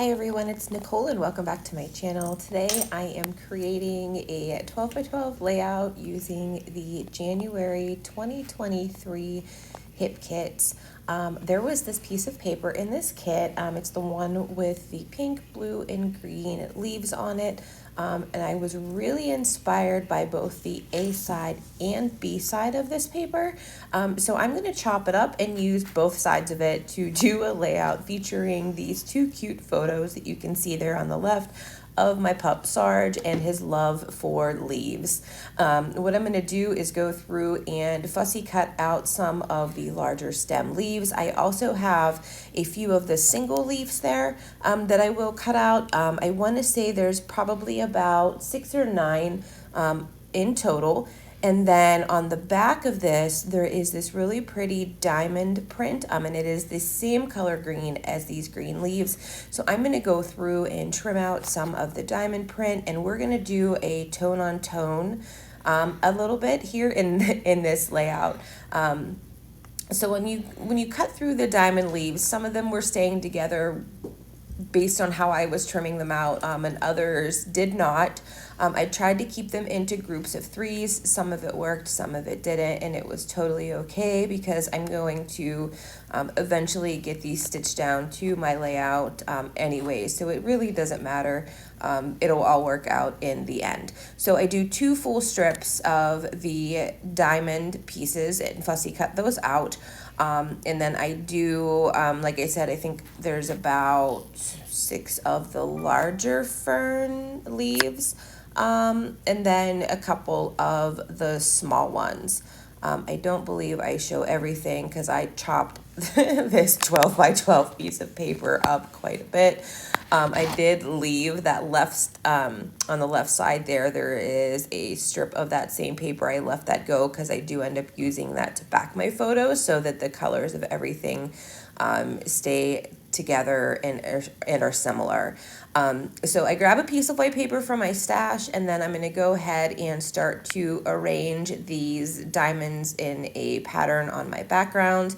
Hi everyone, it's Nicole and welcome back to my channel. Today I am creating a 12 by 12 layout using the January 2023 hip kits. There was this piece of paper in this kit. It's the one with the pink, blue, and green leaves on it. And I was really inspired by both the A side and B side of this paper. So I'm going to chop it up and use both sides of it to do a layout featuring these two cute photos that you can see there on the left of my pup Sarge and his love for leaves. What I'm going to do is go through and fussy cut out some of the larger stem leaves. I also have a few of the single leaves there that I will cut out. I want to say there's probably about 6 or 9 in total. And then on the back of this, there is this really pretty diamond print, and it is the same color green as these green leaves. So I'm going to go through and trim out some of the diamond print, and we're going to do a tone on tone a little bit here in this layout. So when you cut through the diamond leaves, some of them were staying together based on how I was trimming them out, and others did not. I tried to keep them into groups of 3s. Some of it worked, some of it didn't, and it was totally okay because I'm going to eventually get these stitched down to my layout anyway, so it really doesn't matter. It'll all work out in the end. So I do 2 full strips of the diamond pieces and fussy cut those out. And then I do, like I said, I think there's about 6 of the larger fern leaves, and then a couple of the small ones. I don't believe I show everything because I chopped this 12 by 12 piece of paper up quite a bit. I did leave that left, on the left side there is a strip of that same paper. I left that go because I do end up using that to back my photos so that the colors of everything stay together and are similar. So I grab a piece of white paper from my stash, and then I'm going to go ahead and start to arrange these diamonds in a pattern on my background.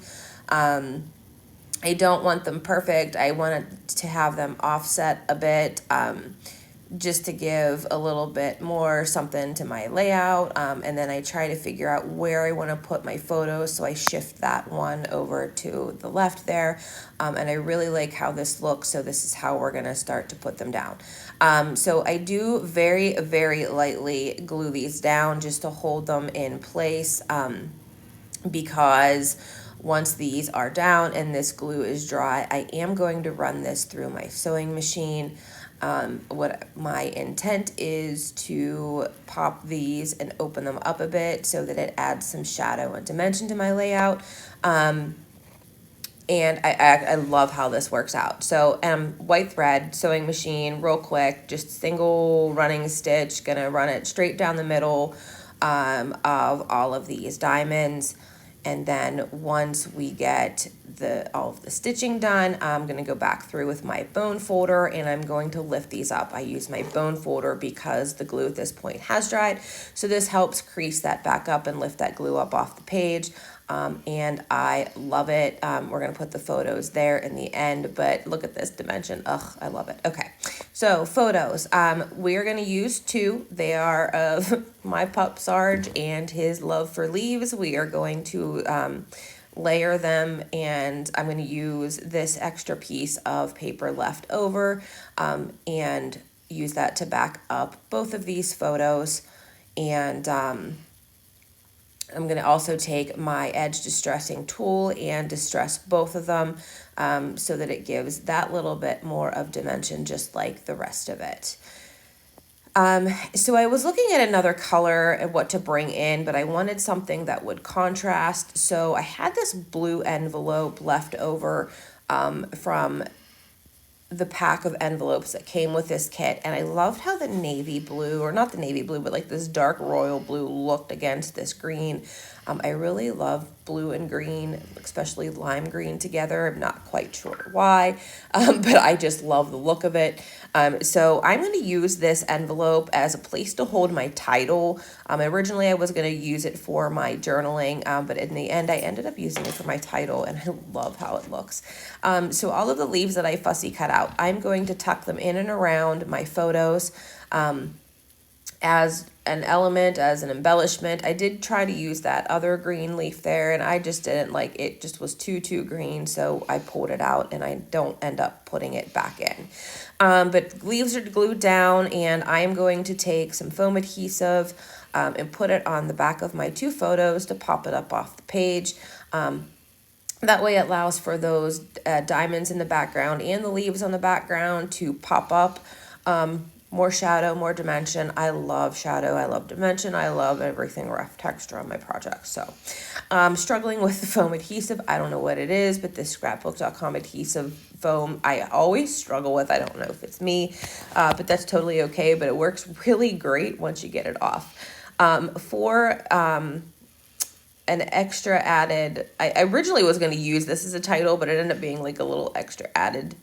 I don't want them perfect. I want to have them offset a bit, just to give a little bit more something to my layout. And then I try to figure out where I want to put my photos. So I shift that one over to the left there. And I really like how this looks. So this is how we're going to start to put them down. So I do very, very lightly glue these down just to hold them in place, because once these are down and this glue is dry, I am going to run this through my sewing machine. What my intent is to pop these and open them up a bit so that it adds some shadow and dimension to my layout. And I love how this works out. So white thread, sewing machine, real quick, just single running stitch, gonna run it straight down the middle of all of these diamonds. And then once we get all of the stitching done, I'm going to go back through with my bone folder and I'm going to lift these up. I use my bone folder because the glue at this point has dried. So this helps crease that back up and lift that glue up off the page. And I love it. We're going to put the photos there in the end, but look at this dimension. Ugh, I love it. Okay. So photos, we are going to use 2. They are of my pup Sarge and his love for leaves. We are going to layer them, and I'm going to use this extra piece of paper left over and use that to back up both of these photos. And I'm going to also take my edge distressing tool and distress both of them so that it gives that little bit more of dimension just like the rest of it. So I was looking at another color and what to bring in, but I wanted something that would contrast. So I had this blue envelope left over from the pack of envelopes that came with this kit, and I loved how the navy blue, or not the navy blue, but like this dark royal blue looked against this green. I really love blue and green, especially lime green together. I'm not quite sure why, but I just love the look of it. So I'm going to use this envelope as a place to hold my title. Originally I was going to use it for my journaling, but in the end I ended up using it for my title, and I love how it looks. So all of the leaves that I fussy cut out, I'm going to tuck them in and around my photos. As an element, as an embellishment. I did try to use that other green leaf there, and I just didn't like it. Just was too green, so I pulled it out, and I don't end up putting it back in. But leaves are glued down, and I'm going to take some foam adhesive and put it on the back of my 2 photos to pop it up off the page. That way it allows for those diamonds in the background and the leaves on the background to pop up. More shadow, more dimension. I love shadow. I love dimension. I love everything rough texture on my project. So struggling with the foam adhesive. I don't know what it is, but this scrapbook.com adhesive foam I always struggle with. I don't know if it's me, but that's totally okay. But it works really great once you get it off. For an extra added, I originally was going to use this as a title, but it ended up being like a little extra added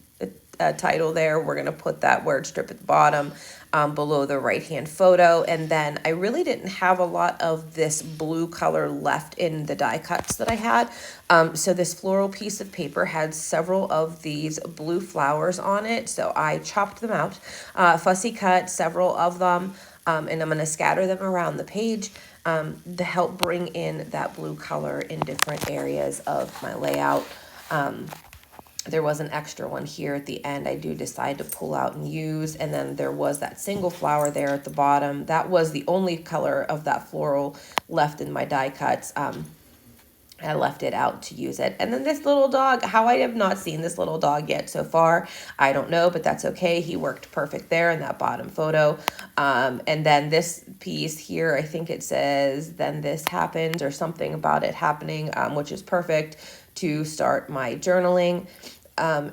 title there. We're going to put that word strip at the bottom below the right hand photo. And then I really didn't have a lot of this blue color left in the die cuts that I had. So this floral piece of paper had several of these blue flowers on it. So I chopped them out, fussy cut several of them, and I'm going to scatter them around the page to help bring in that blue color in different areas of my layout. There was an extra one here at the end I do decide to pull out and use, and then there was that single flower there at the bottom. That was the only color of that floral left in my die cuts. I left it out to use it. And then this little dog, how I have not seen this little dog yet so far, I don't know, but that's okay. He worked perfect there in that bottom photo. And then this piece here, I think it says, then this happens, or something about it happening, which is perfect to start my journaling.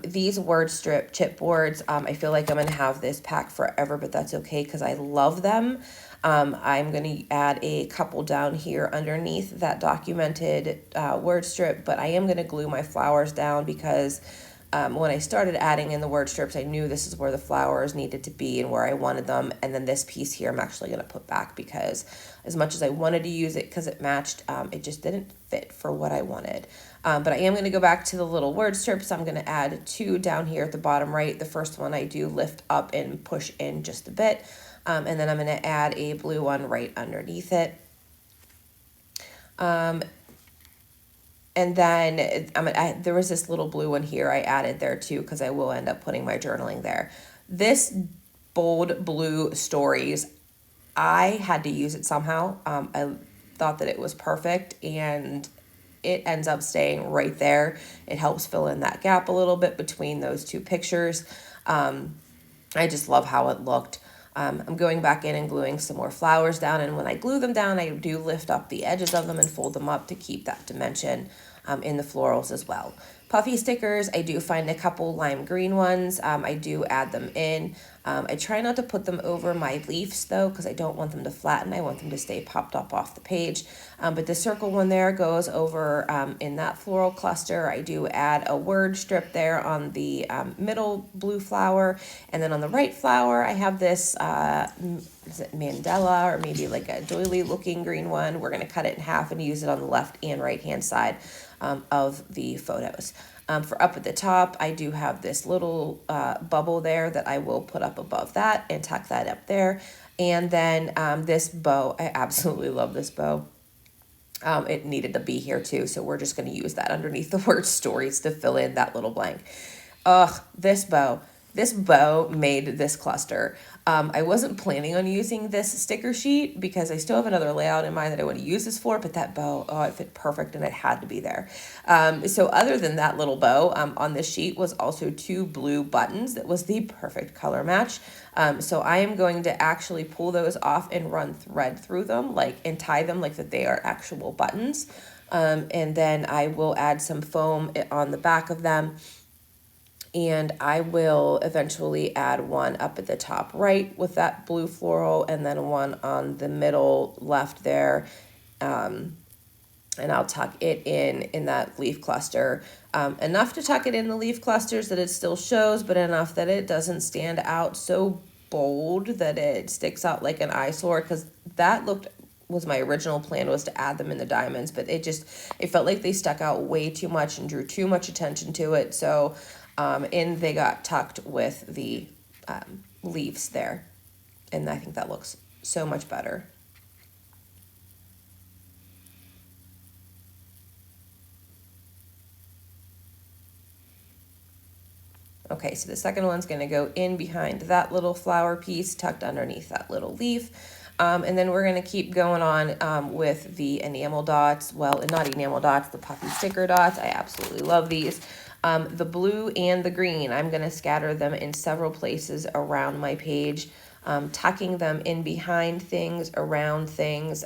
These word strip chipboards, I feel like I'm going to have this pack forever, but that's okay because I love them. I'm going to add a couple down here underneath that documented word strip, but I am going to glue my flowers down because when I started adding in the word strips, I knew this is where the flowers needed to be and where I wanted them. And then this piece here, I'm actually going to put back because as much as I wanted to use it because it matched, it just didn't fit for what I wanted. But I am going to go back to the little word strips. I'm going to add 2 down here at the bottom right. The first one I do lift up and push in just a bit. And then I'm going to add a blue one right underneath it. And then there was this little blue one here I added there too because I will end up putting my journaling there. This bold blue stories, I had to use it somehow. I thought that it was perfect, and it ends up staying right there. It helps fill in that gap a little bit between those 2 pictures. I just love how it looked. I'm going back in and gluing some more flowers down, and when I glue them down, I do lift up the edges of them and fold them up to keep that dimension in the florals as well. Puffy stickers, I do find a couple lime green ones. I do add them in. I try not to put them over my leaves though, because I don't want them to flatten. I want them to stay popped up off the page. But the circle one there goes over in that floral cluster. I do add a word strip there on the middle blue flower. And then on the right flower, I have this, is it Mandela or maybe like a doily looking green one. We're going to cut it in half and use it on the left and right hand side of the photos. For up at the top, I do have this little bubble there that I will put up above that and tuck that up there. And then this bow, I absolutely love this bow. It needed to be here too, so we're just going to use that underneath the word stories to fill in that little blank. Ugh, this bow made this cluster. I wasn't planning on using this sticker sheet because I still have another layout in mind that I want to use this for, but that bow, oh, it fit perfect and it had to be there. So other than that little bow, on this sheet was also 2 blue buttons. That was the perfect color match. So I am going to actually pull those off and run thread through them, and tie them like that they are actual buttons. And then I will add some foam on the back of them. And I will eventually add one up at the top right with that blue floral, and then one on the middle left there and I'll tuck it in that leaf cluster. Enough to tuck it in the leaf clusters that it still shows, but enough that it doesn't stand out so bold that it sticks out like an eyesore, because that was my original plan, was to add them in the diamonds, but it felt like they stuck out way too much and drew too much attention to it. So they got tucked with the leaves there, and I think that looks so much better. Okay, so the second one's going to go in behind that little flower piece, tucked underneath that little leaf. And then we're going to keep going on with the enamel dots. Well, not enamel dots, the puffy sticker dots. I absolutely love these. The blue and the green, I'm going to scatter them in several places around my page, tucking them in behind things, around things,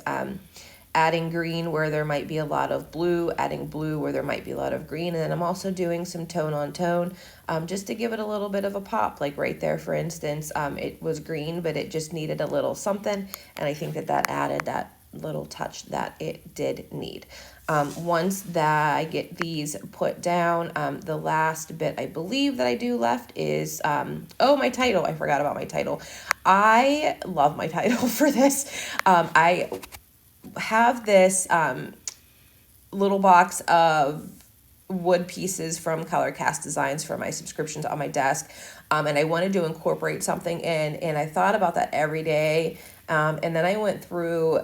adding green where there might be a lot of blue, adding blue where there might be a lot of green. And then I'm also doing some tone on tone, just to give it a little bit of a pop. Like right there, for instance, it was green, but it just needed a little something. And I think that added that little touch that it did need. Once that I get these put down, the last bit I believe that I do left is, my title. I forgot about my title. I love my title for this. I have this little box of wood pieces from Color Cast Designs for my subscriptions on my desk, and I wanted to incorporate something in, and I thought about that every day, and then I went through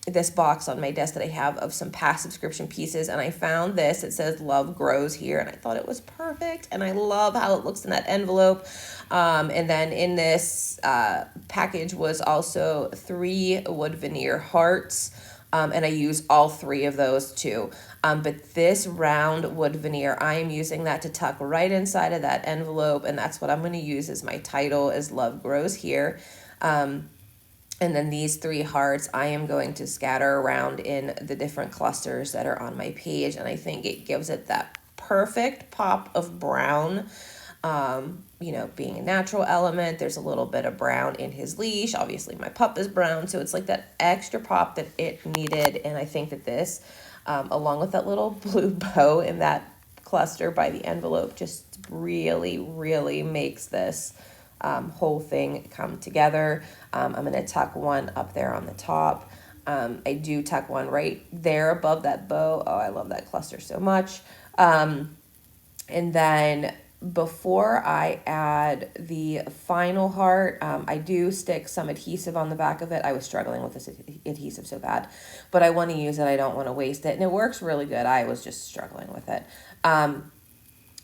this box on my desk that I have of some past subscription pieces, and I found this. It says Love Grows here, and I thought it was perfect, and I love how it looks in that envelope. And then in this package was also 3 wood veneer hearts, and I use all 3 of those too. But this round wood veneer, I am using that to tuck right inside of that envelope, and that's what I'm going to use as my title, is Love Grows Here. And then these 3 hearts, I am going to scatter around in the different clusters that are on my page, and I think it gives it that perfect pop of brown. Being a natural element, there's a little bit of brown in his leash. Obviously, my pup is brown, so it's like that extra pop that it needed. And I think that this, along with that little blue bow in that cluster by the envelope, just really, really makes this whole thing come together. I'm going to tuck one up there on the top. I do tuck one right there above that bow. Oh, I love that cluster so much. And then before I add the final heart, I do stick some adhesive on the back of it. I was struggling with this adhesive so bad, but I want to use it. I don't want to waste it. And it works really good. I was just struggling with it.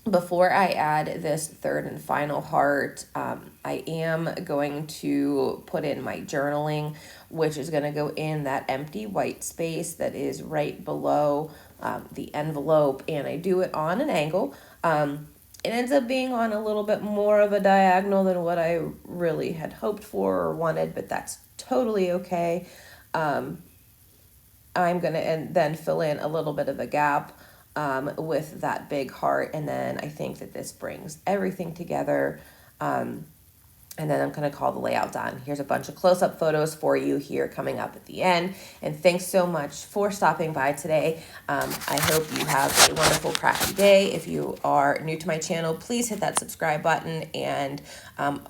Before I add this third and final heart, I am going to put in my journaling, which is going to go in that empty white space that is right below the envelope. And I do it on an angle. It ends up being on a little bit more of a diagonal than what I really had hoped for or wanted, but that's totally okay. I'm going to then fill in a little bit of a gap with that big heart, and then I think that this brings everything together. And then I'm going to call the layout done. Here's a bunch of close-up photos for you here coming up at the end. And thanks so much for stopping by today. I hope you have a wonderful, crafty day. If you are new to my channel, please hit that subscribe button and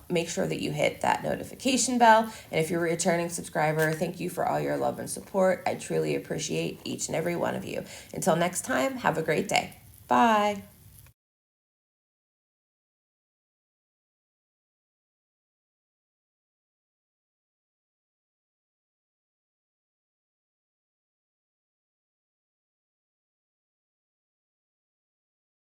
make sure that you hit that notification bell. And if you're a returning subscriber, thank you for all your love and support. I truly appreciate each and every one of you. Until next time, have a great day. Bye.